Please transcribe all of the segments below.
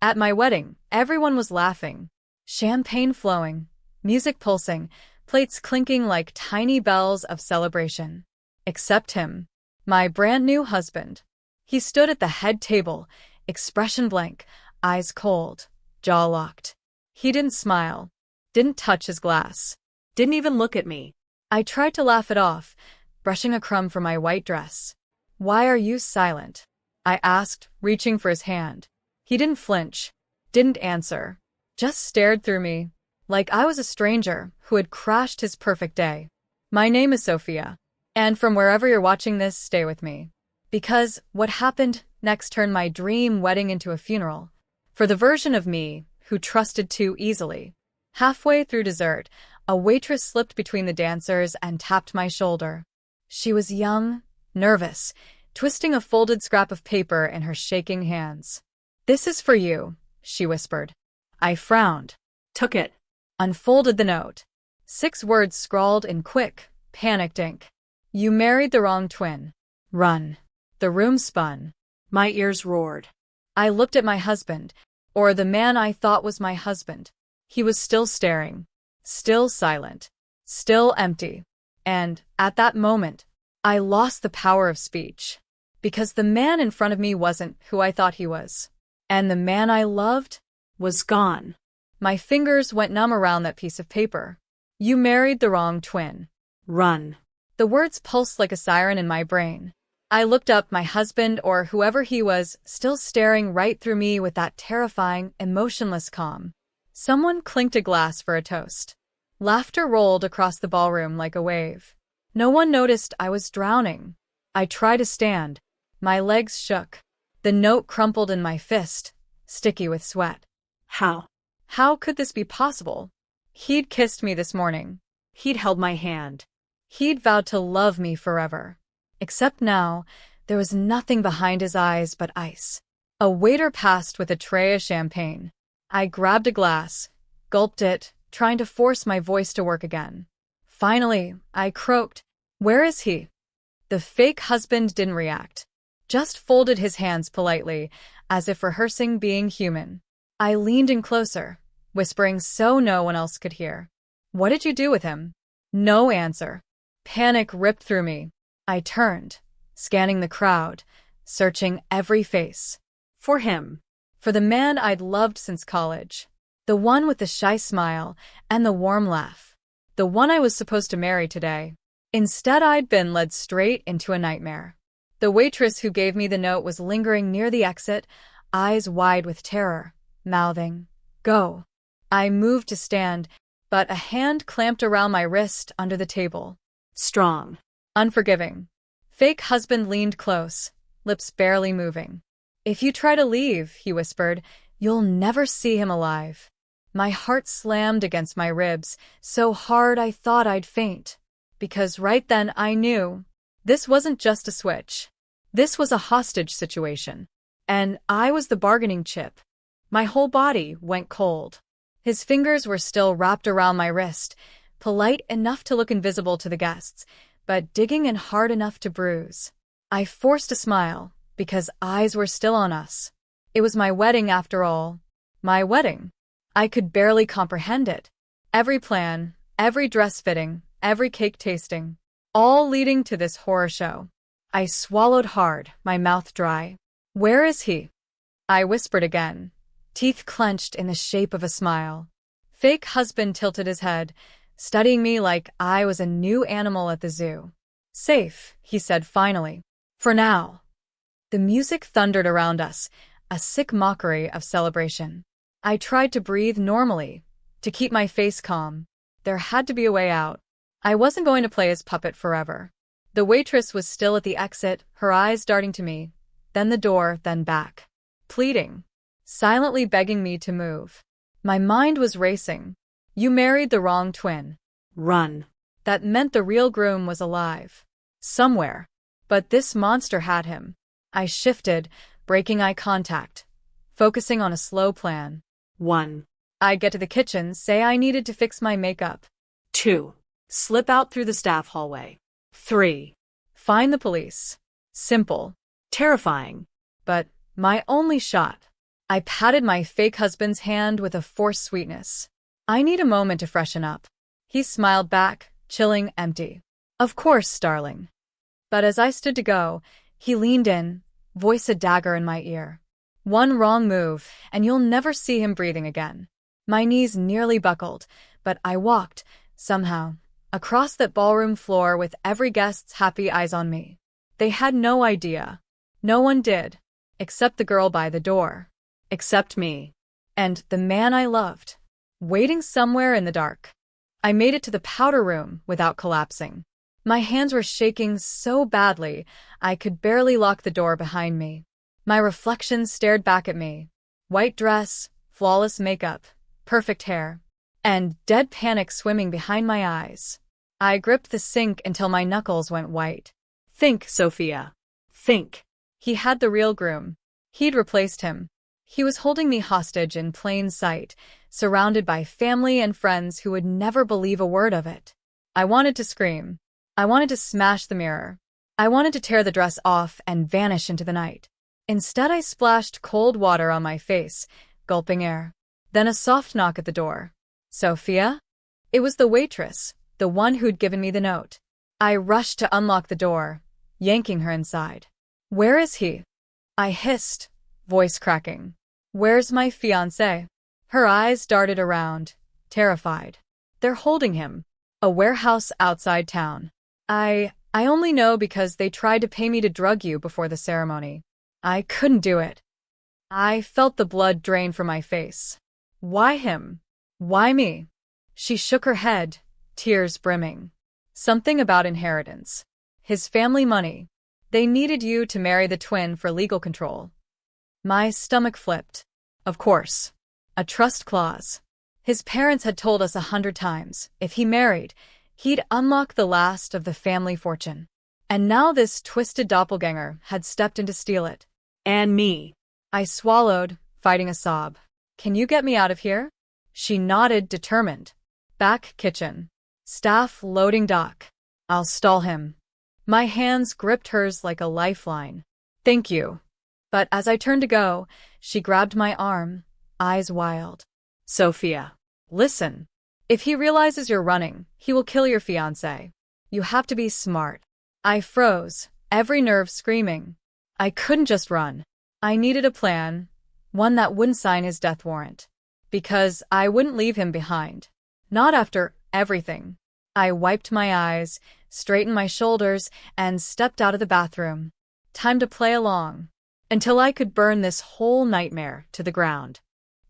At my wedding, everyone was laughing. Champagne flowing, music pulsing, plates clinking like tiny bells of celebration. Except him, my brand new husband. He stood at the head table, expression blank, eyes cold, jaw locked. He didn't smile, didn't touch his glass, didn't even look at me. I tried to laugh it off, brushing a crumb from my white dress. "Why are you silent?" I asked, reaching for his hand. He didn't flinch, didn't answer, just stared through me, like I was a stranger who had crashed his perfect day. "My name is Sophia, and from wherever you're watching this, stay with me. Because what happened next turned my dream wedding into a funeral. For the version of me who trusted too easily." Halfway through dessert, a waitress slipped between the dancers and tapped my shoulder. She was young, nervous, twisting a folded scrap of paper in her shaking hands. "This is for you," she whispered. I frowned, took it, unfolded the note. 6 words scrawled in quick, panicked ink. "You married the wrong twin. Run." The room spun. My ears roared. I looked at my husband, or the man I thought was my husband. He was still staring, still silent, still empty. And, at that moment, I lost the power of speech. Because the man in front of me wasn't who I thought he was. And the man I loved was gone. My fingers went numb around that piece of paper. "You married the wrong twin. Run." The words pulsed like a siren in my brain. I looked up, my husband, or whoever he was, still staring right through me with that terrifying, emotionless calm. Someone clinked a glass for a toast. Laughter rolled across the ballroom like a wave. No one noticed I was drowning. I tried to stand. My legs shook. The note crumpled in my fist, sticky with sweat. How could this be possible? He'd kissed me this morning. He'd held my hand. He'd vowed to love me forever. Except now, there was nothing behind his eyes but ice. A waiter passed with a tray of champagne. I grabbed a glass, gulped it, trying to force my voice to work again. Finally, I croaked, "Where is he?" The fake husband didn't react, just folded his hands politely, as if rehearsing being human. I leaned in closer, whispering so no one else could hear. "What did you do with him?" No answer. Panic ripped through me. I turned, scanning the crowd, searching every face. For him. For the man I'd loved since college. The one with the shy smile and the warm laugh. The one I was supposed to marry today. Instead, I'd been led straight into a nightmare. The waitress who gave me the note was lingering near the exit, eyes wide with terror, mouthing, "Go." I moved to stand, but a hand clamped around my wrist under the table. Strong. Unforgiving. Fake husband leaned close, lips barely moving. "If you try to leave," he whispered, "you'll never see him alive." My heart slammed against my ribs, so hard I thought I'd faint. Because right then I knew, this wasn't just a switch. This was a hostage situation. And I was the bargaining chip. My whole body went cold. His fingers were still wrapped around my wrist, polite enough to look invisible to the guests, but digging in hard enough to bruise. I forced a smile, because eyes were still on us. It was my wedding after all. My wedding. I could barely comprehend it. Every plan, every dress fitting, every cake tasting, all leading to this horror show. I swallowed hard, my mouth dry. "Where is he?" I whispered again, teeth clenched in the shape of a smile. Fake husband tilted his head, studying me like I was a new animal at the zoo. "Safe," he said finally. "For now." The music thundered around us, a sick mockery of celebration. I tried to breathe normally, to keep my face calm. There had to be a way out. I wasn't going to play his puppet forever. The waitress was still at the exit, her eyes darting to me, then the door, then back. Pleading. Silently begging me to move. My mind was racing. "You married the wrong twin. Run." That meant the real groom was alive. Somewhere. But this monster had him. I shifted, breaking eye contact, focusing on a slow plan. 1. I'd get to the kitchen, say I needed to fix my makeup. 2. Slip out through the staff hallway. 3. Find the police. Simple. Terrifying. But my only shot. I patted my fake husband's hand with a forced sweetness. I need a moment to freshen up. He smiled back, chilling, empty. Of course, darling. But as I stood to go, he leaned in, voice a dagger in my ear. One wrong move, and you'll never see him breathing again. My knees nearly buckled, but I walked, somehow, across that ballroom floor with every guest's happy eyes on me. They had no idea. No one did, except the girl by the door. Except me. And the man I loved, waiting somewhere in the dark. I made it to the powder room without collapsing. My hands were shaking so badly, I could barely lock the door behind me. My reflection stared back at me. White dress, flawless makeup, perfect hair, and dead panic swimming behind my eyes. I gripped the sink until my knuckles went white. Think, Sophia. Think. He had the real groom. He'd replaced him. He was holding me hostage in plain sight, surrounded by family and friends who would never believe a word of it. I wanted to scream. I wanted to smash the mirror. I wanted to tear the dress off and vanish into the night. Instead, I splashed cold water on my face, gulping air. Then a soft knock at the door. Sophia? It was the waitress, the one who'd given me the note. I rushed to unlock the door, yanking her inside. Where is he? I hissed, voice cracking. Where's my fiancé? Her eyes darted around, terrified. They're holding him. A warehouse outside town. I only know because they tried to pay me to drug you before the ceremony. I couldn't do it. I felt the blood drain from my face. Why him? Why me? She shook her head, tears brimming. Something about inheritance. His family money. They needed you to marry the twin for legal control. My stomach flipped. Of course. A trust clause. His parents had told us 100 times, if he married, he'd unlock the last of the family fortune. And now this twisted doppelganger had stepped in to steal it. And me. I swallowed, fighting a sob. Can you get me out of here? She nodded, determined. Back kitchen. Staff loading dock. I'll stall him. My hands gripped hers like a lifeline. Thank you. But as I turned to go, she grabbed my arm, eyes wild. Sophia. Listen. If he realizes you're running, he will kill your fiancé. You have to be smart. I froze, every nerve screaming. I couldn't just run. I needed a plan, one that wouldn't sign his death warrant. Because I wouldn't leave him behind. Not after everything. I wiped my eyes, straightened my shoulders, and stepped out of the bathroom. Time to play along. Until I could burn this whole nightmare to the ground.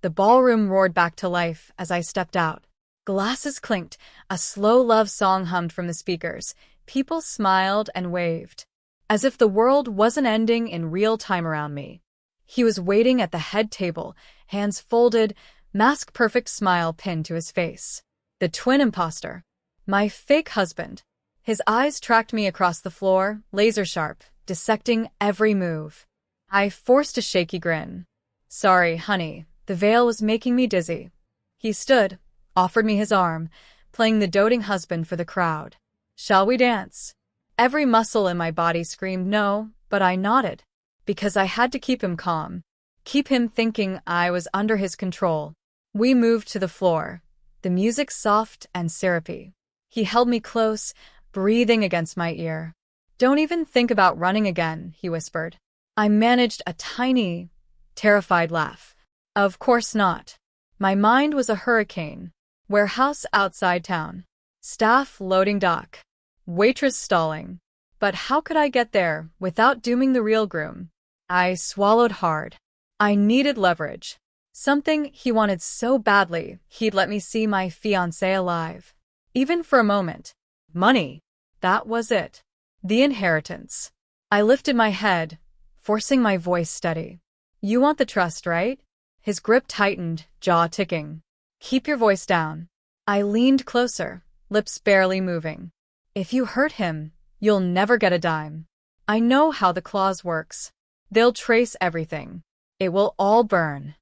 The ballroom roared back to life as I stepped out. Glasses clinked, a slow love song hummed from the speakers. People smiled and waved. As if the world wasn't ending in real time around me. He was waiting at the head table, hands folded, mask-perfect smile pinned to his face. The twin imposter. My fake husband. His eyes tracked me across the floor, laser-sharp, dissecting every move. I forced a shaky grin. Sorry, honey, the veil was making me dizzy. He stood, offered me his arm, playing the doting husband for the crowd. Shall we dance? Every muscle in my body screamed no, but I nodded. Because I had to keep him calm. Keep him thinking I was under his control. We moved to the floor, the music soft and syrupy. He held me close, breathing against my ear. Don't even think about running again, he whispered. I managed a tiny, terrified laugh. Of course not. My mind was a hurricane. Warehouse outside town. Staff loading dock. Waitress stalling. But how could I get there without dooming the real groom? I swallowed hard. I needed leverage. Something he wanted so badly he'd let me see my fiancé alive. Even for a moment. Money. That was it. The inheritance. I lifted my head, forcing my voice steady. You want the trust, right? His grip tightened, jaw ticking. Keep your voice down. I leaned closer, lips barely moving. If you hurt him, you'll never get a dime. I know how the clause works. They'll trace everything. It will all burn.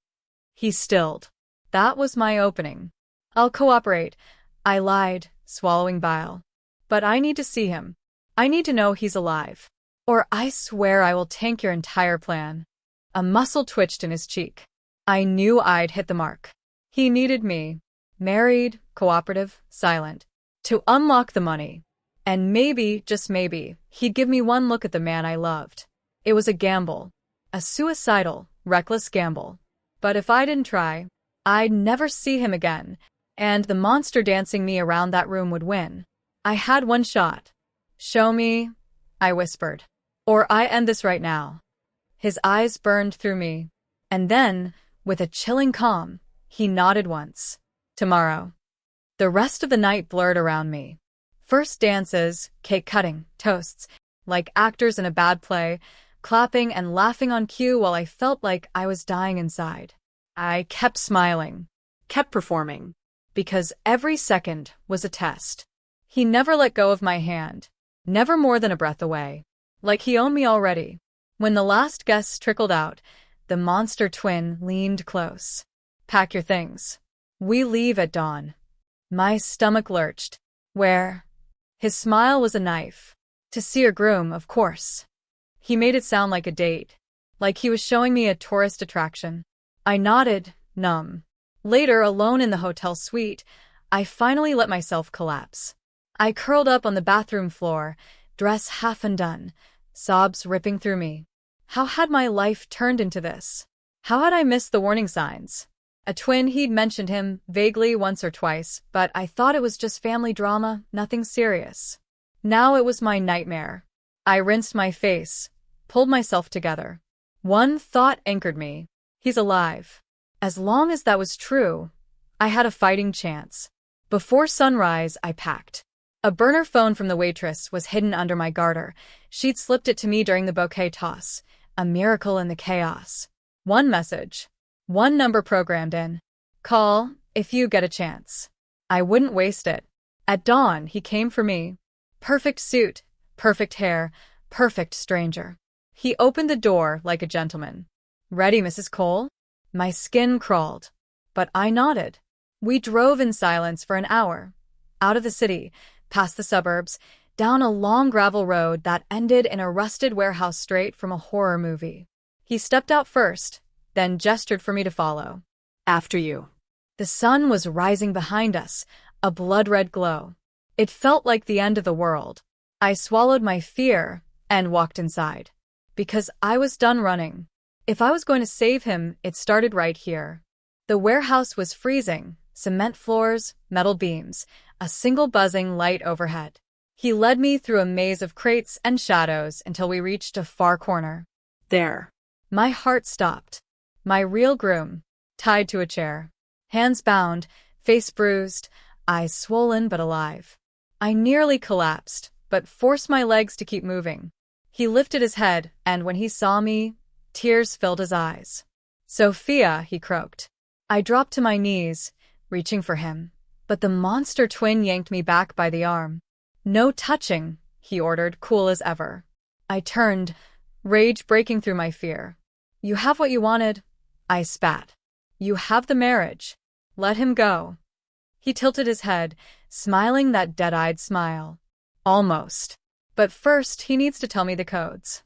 He stilled. That was my opening. I'll cooperate, I lied, swallowing bile. But I need to see him. I need to know he's alive. Or I swear I will tank your entire plan. A muscle twitched in his cheek. I knew I'd hit the mark. He needed me. Married, cooperative, silent. To unlock the money. And maybe, just maybe, he'd give me one look at the man I loved. It was a gamble. A suicidal, reckless gamble. But if I didn't try, I'd never see him again, and the monster dancing me around that room would win. I had one shot. Show me, I whispered. Or I end this right now. His eyes burned through me. And then, with a chilling calm, he nodded once. Tomorrow. The rest of the night blurred around me. First dances, cake cutting, toasts, like actors in a bad play, clapping and laughing on cue while I felt like I was dying inside. I kept smiling, kept performing, because every second was a test. He never let go of my hand, never more than a breath away, like he owned me already. When the last guests trickled out, the monster twin leaned close. Pack your things. We leave at dawn. My stomach lurched. Where? His smile was a knife. To see your groom, of course. He made it sound like a date, like he was showing me a tourist attraction. I nodded, numb. Later, alone in the hotel suite, I finally let myself collapse. I curled up on the bathroom floor, dress half undone, sobs ripping through me. How had my life turned into this? How had I missed the warning signs? A twin, he'd mentioned him vaguely once or twice, but I thought it was just family drama, nothing serious. Now it was my nightmare. I rinsed my face, pulled myself together. One thought anchored me. He's alive. As long as that was true, I had a fighting chance. Before sunrise, I packed. A burner phone from the waitress was hidden under my garter. She'd slipped it to me during the bouquet toss. A miracle in the chaos. One message. One number programmed in. Call, if you get a chance. I wouldn't waste it. At dawn, he came for me. Perfect suit, perfect hair, perfect stranger. He opened the door like a gentleman. Ready, Mrs. Cole? My skin crawled. But I nodded. We drove in silence for an hour. Out of the city, past the suburbs, down a long gravel road that ended in a rusted warehouse straight from a horror movie. He stepped out first, then gestured for me to follow. After you. The sun was rising behind us, a blood-red glow. It felt like the end of the world. I swallowed my fear and walked inside. Because I was done running. If I was going to save him, it started right here. The warehouse was freezing, cement floors, metal beams, a single buzzing light overhead. He led me through a maze of crates and shadows until we reached a far corner. There. My heart stopped. My real groom, tied to a chair. Hands bound, face bruised, eyes swollen but alive. I nearly collapsed, but forced my legs to keep moving. He lifted his head, and when he saw me, tears filled his eyes. Sophia, he croaked. I dropped to my knees, reaching for him, but the monster twin yanked me back by the arm. No touching, he ordered, cool as ever. I turned, rage breaking through my fear. You have what you wanted, I spat. You have the marriage. Let him go. He tilted his head, smiling that dead-eyed smile. Almost. But first, he needs to tell me the codes.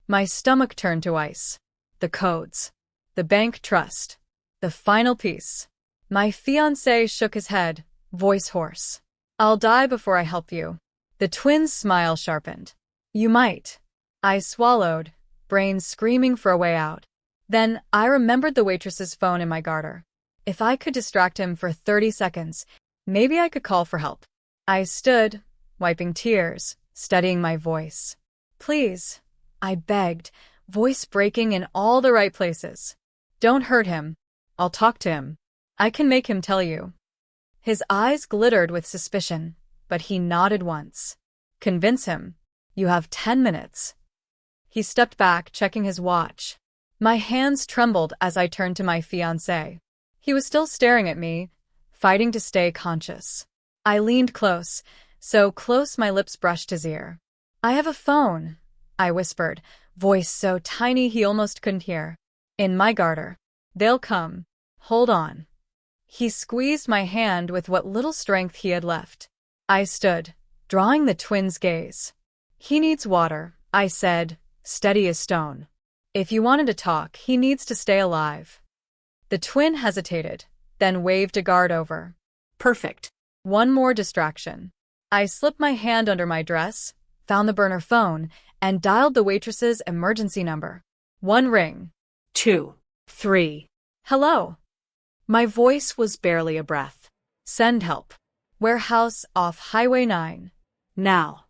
My stomach turned to ice. The codes. The bank trust. The final piece. My fiancé shook his head, voice hoarse. I'll die before I help you. The twin's smile sharpened. You might. I swallowed, brain screaming for a way out. Then I remembered the waitress's phone in my garter. If I could distract him for 30 seconds, maybe I could call for help. I stood, wiping tears, steadying my voice. Please, I begged, voice breaking in all the right places. Don't hurt him. I'll talk to him. I can make him tell you. His eyes glittered with suspicion, but he nodded once. Convince him. You have 10 minutes. He stepped back, checking his watch. My hands trembled as I turned to my fiancé. He was still staring at me, fighting to stay conscious. I leaned close, so close my lips brushed his ear. I have a phone, I whispered, voice so tiny he almost couldn't hear. In my garter. They'll come. Hold on. He squeezed my hand with what little strength he had left. I stood, drawing the twin's gaze. He needs water, I said, steady as stone. If you wanted to talk, he needs to stay alive. The twin hesitated, then waved a guard over. Perfect. One more distraction. I slipped my hand under my dress, found the burner phone, and dialed the waitress's emergency number. One ring. 2, 3. Hello. My voice was barely a breath. Send help. Warehouse off Highway 9. Now.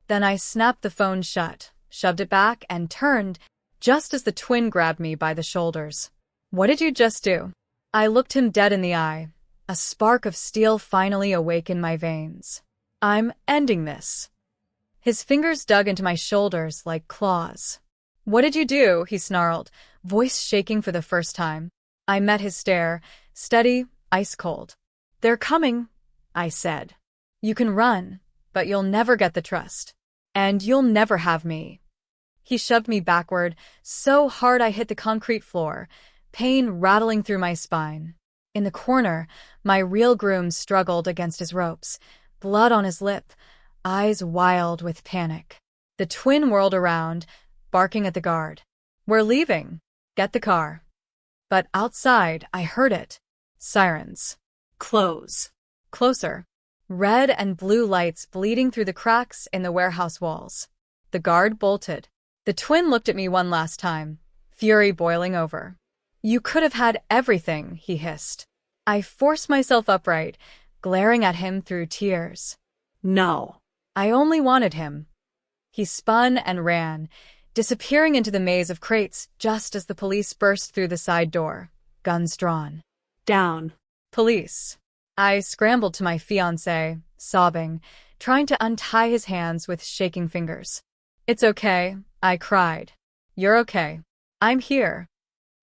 Then I snapped the phone shut, shoved it back, and turned, just as the twin grabbed me by the shoulders. What did you just do? I looked him dead in the eye. A spark of steel finally awoke in my veins. I'm ending this. His fingers dug into my shoulders like claws. What did you do? He snarled, voice shaking for the first time. I met his stare, steady, ice cold. They're coming, I said. You can run, but you'll never get the trust. And you'll never have me. He shoved me backward, so hard I hit the concrete floor, pain rattling through my spine. In the corner, my real groom struggled against his ropes, blood on his lip, eyes wild with panic. The twin whirled around, barking at the guard. We're leaving. Get the car. But outside, I heard it. Sirens. Close. Closer. Red and blue lights bleeding through the cracks in the warehouse walls. The guard bolted. The twin looked at me one last time, fury boiling over. You could have had everything, he hissed. I forced myself upright, glaring at him through tears. No. I only wanted him. He spun and ran, disappearing into the maze of crates just as the police burst through the side door, guns drawn. Down. Police. I scrambled to my fiancé, sobbing, trying to untie his hands with shaking fingers. It's okay, I cried. You're okay. I'm here.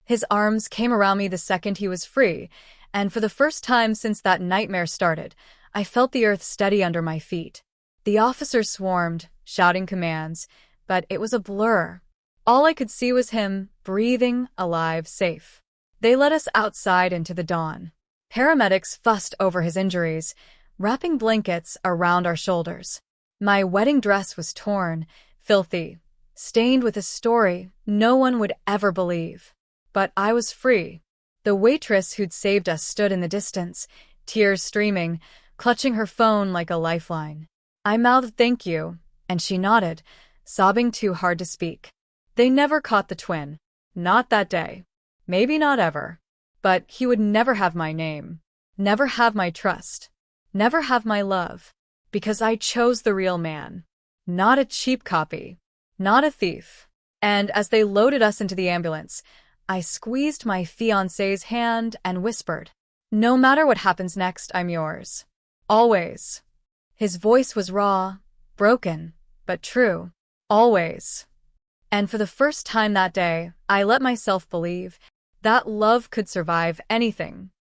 His arms came around me the second he was free, and for the first time since that nightmare started, I felt the earth steady under my feet. The officers swarmed, shouting commands, but it was a blur. All I could see was him, breathing, alive, safe. They led us outside into the dawn. Paramedics fussed over his injuries, wrapping blankets around our shoulders. My wedding dress was torn, filthy, stained with a story no one would ever believe. But I was free. The waitress who'd saved us stood in the distance, tears streaming, clutching her phone like a lifeline. I mouthed thank you, and she nodded, sobbing too hard to speak. They never caught the twin. Not that day. Maybe not ever. But he would never have my name. Never have my trust. Never have my love. Because I chose the real man. Not a cheap copy. Not a thief. And as they loaded us into the ambulance, I squeezed my fiancé's hand and whispered, no matter what happens next, I'm yours. Always. His voice was raw, broken, but true. Always. And for the first time that day, I let myself believe that love could survive anything.